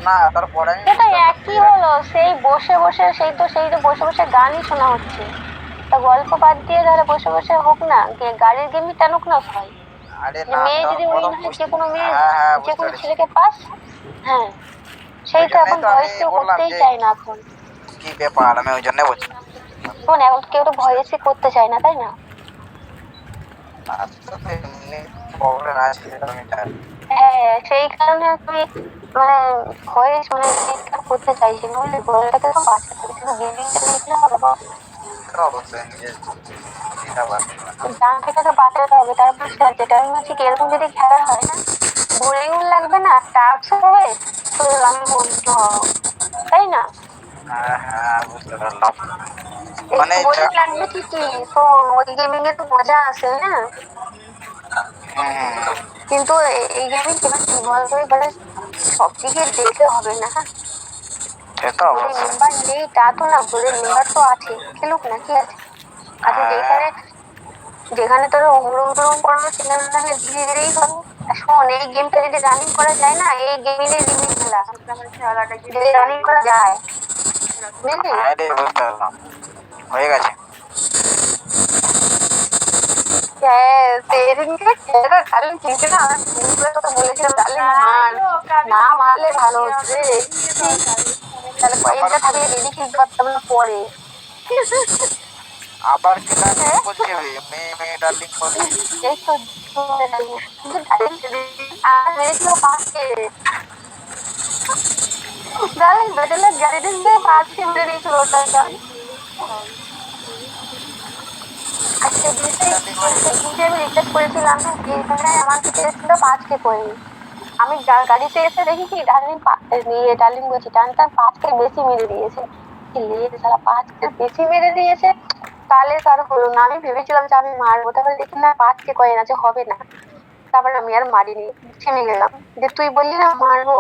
না তারপরে আমি সেটা বুঝতে পারলাম একই হলো, সেই বসে বসে সেই তো বসে বসে গানই শোনা হচ্ছে। তা গল্প বাদ দিয়ে তাহলে বসে বসে হোক না, গাড়ির গেমই টানুক না সবাই। আরে যে না মেয়ে তখন যদি উইন প্রথম হয়, যে বুঝতে কোনো মেয়ে, হ্যাঁ হ্যাঁ যে বুঝতে কোনো পেরেছি। ছেলেকে পাস। হ্যাঁ, সেই ওই তো জন্যই এখন তো আমি ভয়েস কেউ বললাম করতেই যে চায় না এখন। কি ব্যাপার, আমি ওই জন্য বলছি। শোন, এখন কেউ তো ভয়েসই করতে চায় না, তাই না? আর তো এমনি প্রবলেম আছে সেটা আমি জানি। হ্যাঁ, সেই কারণে আমি মানে ভয়েস মানে চিৎকার করতে চাইছি না, বুঝলি? গলাটাকে তো বাঁচাতে হবে, শুধু গেমিংটা দেখলে হবে না। তো অবশ্যই নিজের এটা বাড়বে না। গানটাকে বাঁচাতে হবে, তারপর যেটা আমি বলছি কি, এরকম যদি খেলা হয় না, বোরিংও লাগবে না, টাস্ক হবে, তো আমি বন্ধু হব, তাই না? হ্যাঁ হ্যাঁ বুঝতে পারলাম। মানে একটু বোরিং লাগবে ঠিকই, শোন, ওই গেমিং এ তো মজা আসে, হ্যাঁ, কিন্তু এই গেমিং এবার কি বলতো, এবারে সব দিকে দেখলে হবে না, হ্যাঁ। সে তো ঘরে অবশ্যই। মেম্বার নেই তা তো না, ঘরে মেম্বার তো আছে, খেলুক না, কি আছে? আচ্ছা, হ্যাঁ যেখানে যেখানে তোর হুড়ুম টুড়ুম করানো সেখানে না হয় ধীরে ধীরেই করো। আর শোন, এই গেমটা যদি রানিং করা যায় না, এই গেমিং এর রিভিউ খেলা, যদি রানিং করা যায়, বুঝলি? আরে বুঝতে পারলাম, হয়ে গেছে। হ্যাঁ, সেদিনকে খেলাটা ডার্লিং চিনতে না, আমি ফোন করে তোকে বলেছিলাম ডার্লিং মার, না মারলে ভালো হতো রে। তাহলে আবার কয়েকটা থাকলে রেডি খেলতে পারতাম না পরে। আবার কি ডার্লিং হ্যাঁ, বলছে, মেয়ে মেয়ে ডার্লিং বলছে। এই তো ধরে ডার্লিং, কিন্তু ডার্লিং সেদিন মেরেছিল পাঁচকে, ডার্লিং ব্যাটেলের গাড়ি দিয়ে পাঁচকে মেরে দিয়েছিল ওটা। আর ডার্লিং হয়ে সেদিনকে আমি রিচার্জ করেছিলাম, যেখানে আমার থেকে এসেছিল পাঁচকে করে। আমি গাড়িতে এসে দেখি কি ডার্লিং নিয়ে, ডার্লিং বলছি, টানটার পাঁচকে বেশি মেরে দিয়েছে। কি লে সালা, পাঁচকে বেশি মেরে দিয়েছে, তাহলে কারো হলো না। আমি ভেবেছিলাম যে আমি মারবো, তারপরে দেখি না পাঁচকে কয়েন আছে, হবে না। তারপর আমি আর মারিনি, থেমে গেলাম। যে তুই বললি না মারবো,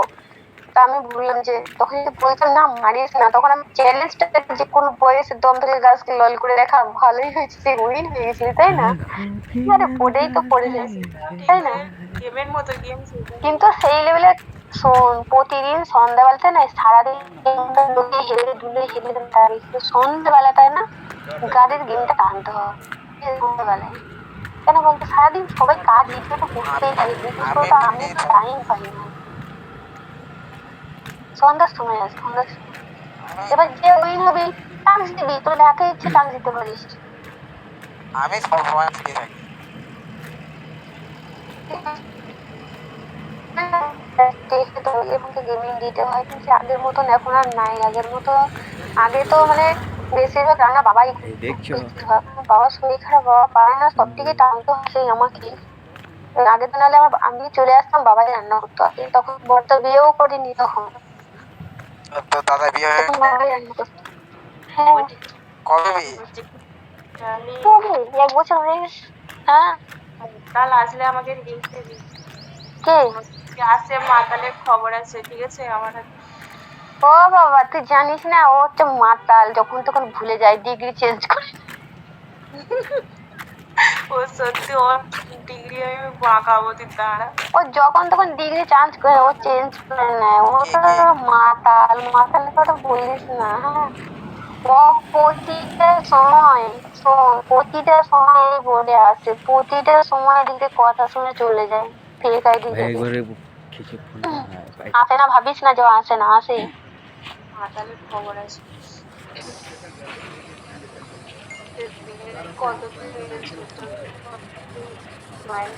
তা আমি বললাম যে, তখন যদি বলতাম না মারিস না, তখন আমি চ্যালেঞ্জটা, যে কোনো বয়সে দম ধরে গাছকে লল করে দেখা, ভালোই হয়েছে, সে উইন হয়ে গেছিলি, তাই না? আরে পড়েই তো পড়ে যাস, তাই না? গেমের মতো গেম। কিন্তু সেই লেভেলে, শোন, প্রতিদিন সন্ধ্যাবেলাটা না, সারাদিন লোকে হেলে দুলে হেলে দুলে থাকে, কিন্তু সন্ধ্যাবেলাটায় না গাড়ির গেমটা টানতে হবে সন্ধ্যাবেলায়। কেন বলতো, সারাদিন সবাই কাজ দিতে তো করতেই থাকে, বিশেষ করে আমি তো আমি এমনি তো টাইম পাই না। সন্ধ্যার সময় আছে, সন্ধ্যার সময়। আমি এবার যে উইন হবি, টাংস দিবি, তোর একা ইচ্ছে টাংস দিতে পারিস। আমি সবসময় ফ্রি থাকি। দেখে তো এবং গেমিং দিতে হয়, কিন্তু আগের মতন এখন আর নাই, আগের মতো। আগে তো মানে বেশিরভাগ রান্না বাবাই এই করতো, দেখছো? বেশিরভাগ। আমার বাবার শরীর খারাপ, বাবা পারে না, সব দিকে টানতে হচ্ছে আমাকে। আগে তো নাহলে আমি চলে আসতাম, বাবাই রান্না করতো আগে, তখন বর তো বিয়েও করিনি তখন, তো দাদা বিয়ে হয়ে তখন গেলে বাবাই রান্না করতো। হ্যাঁ, কবে বিয়ে? তাহলে কবে? 1 বছর হয়ে গেছে। হ্যাঁ। কাল আসলে আমাকে লিখতে দিস। কে? আসে মাতালের খবর আছে, ঠিক আছে আমার হাতে। ও বাবা, তুই জানিস না, ও হচ্ছে মাতাল, যখন তখন ভুলে যায়, ডিগ্রি চেঞ্জ করে। ও সত্যি, ওর ডিগ্রি আমি বাঁকাবো, তুই দাঁড়া। ও যখন তখন ডিগ্রি চেঞ্জ করে, ও চেঞ্জ করে নেয়, ও কে তো কে? মাতাল, মাতালের কথা বলিস না, হ্যাঁ। ও প্রতিটা সময়, শোন, প্রতিটা সময় এই বলে আসে, প্রতিটা সময় দিকে কথা শুনে চলে যায়, ফেক আইডি ভাই দেবে। একবারে কিছু ফোনটা ভাই। আসে না, ভাবিস না যে ও আসে না, আসে। মাতালের খবর আছে। কত কি হয়েছে তোর মায়ের?